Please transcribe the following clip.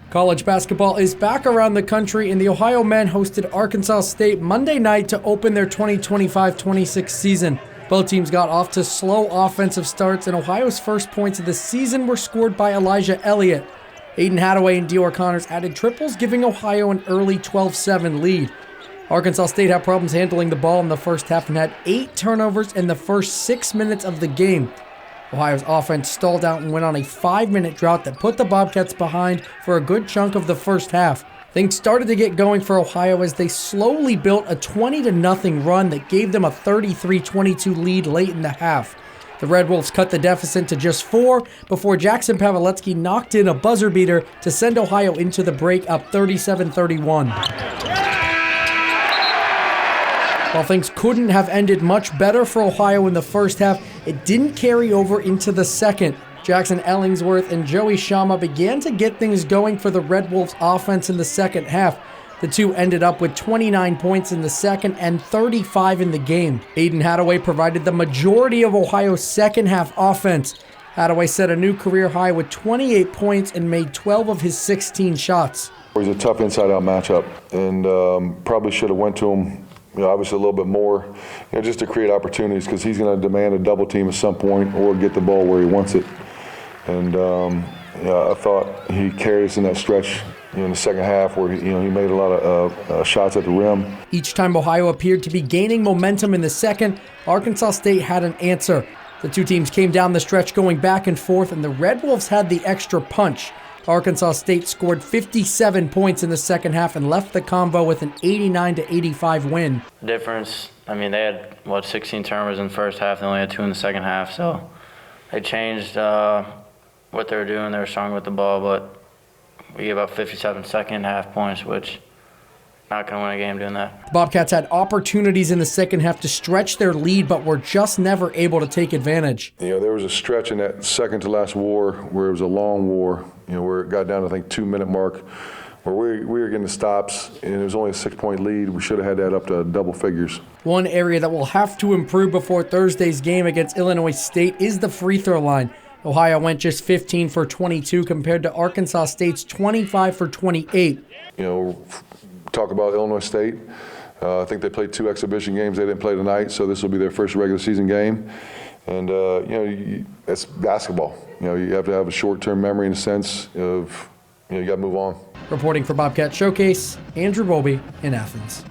College basketball is back around the country, and the Ohio men hosted Arkansas State Monday night to open their 2025-26 season. Both teams got off to slow offensive starts, and Ohio's first points of the season were scored by Elijah Elliott. Aiden Hadaway and Dior Connors added triples, giving Ohio an early 12-7 lead. Arkansas State had problems handling the ball in the first half and had 8 turnovers in the first 6 minutes of the game. Ohio's offense stalled out and went on a 5-minute drought that put the Bobcats behind for a good chunk of the first half. Things started to get going for Ohio as they slowly built a 20-0 run that gave them a 33-22 lead late in the half. The Red Wolves cut the deficit to just 4 before Jackson Pawelecki knocked in a buzzer beater to send Ohio into the break up 37-31. While things couldn't have ended much better for Ohio in the first half, it didn't carry over into the second. Jackson Ellingsworth and Joey Shama began to get things going for the Red Wolves offense in the second half. The two ended up with 29 points in the second and 35 in the game. Aiden Hadaway provided the majority of Ohio's second half offense. Hadaway set a new career high with 28 points and made 12 of his 16 shots. It was a tough inside-out matchup, and probably should have went to him, obviously a little bit more, just to create opportunities, because he's going to demand a double team at some point or get the ball where he wants it. And I thought he carried us in that stretch in the second half where he made a lot of shots at the rim. Each time Ohio appeared to be gaining momentum in the second, Arkansas State had an answer. The two teams came down the stretch going back and forth, and the Red Wolves had the extra punch. Arkansas State scored 57 points in the second half and left the combo with an 89-85 win. Difference, they had, 16 turnovers in the first half. They only had 2 in the second half, so they changed what they were doing. They were strong with the ball, but we gave up 57 second half points, which not going to win a game doing that. The Bobcats had opportunities in the second half to stretch their lead, but were just never able to take advantage. There was a stretch in that second to last war where it was a long war, where it got down to, 2-minute mark, where we were getting the stops, and it was only a 6-point lead. We should have had that up to double figures. One area that will have to improve before Thursday's game against Illinois State is the free throw line. Ohio went just 15 for 22 compared to Arkansas State's 25 for 28. Talk about Illinois State. I think they played 2 exhibition games. They didn't play tonight, so this will be their first regular season game. And, it's basketball. You have to have a short-term memory in the sense of, you got to move on. Reporting for Bobcat Showcase, Andrew Bowlby in Athens.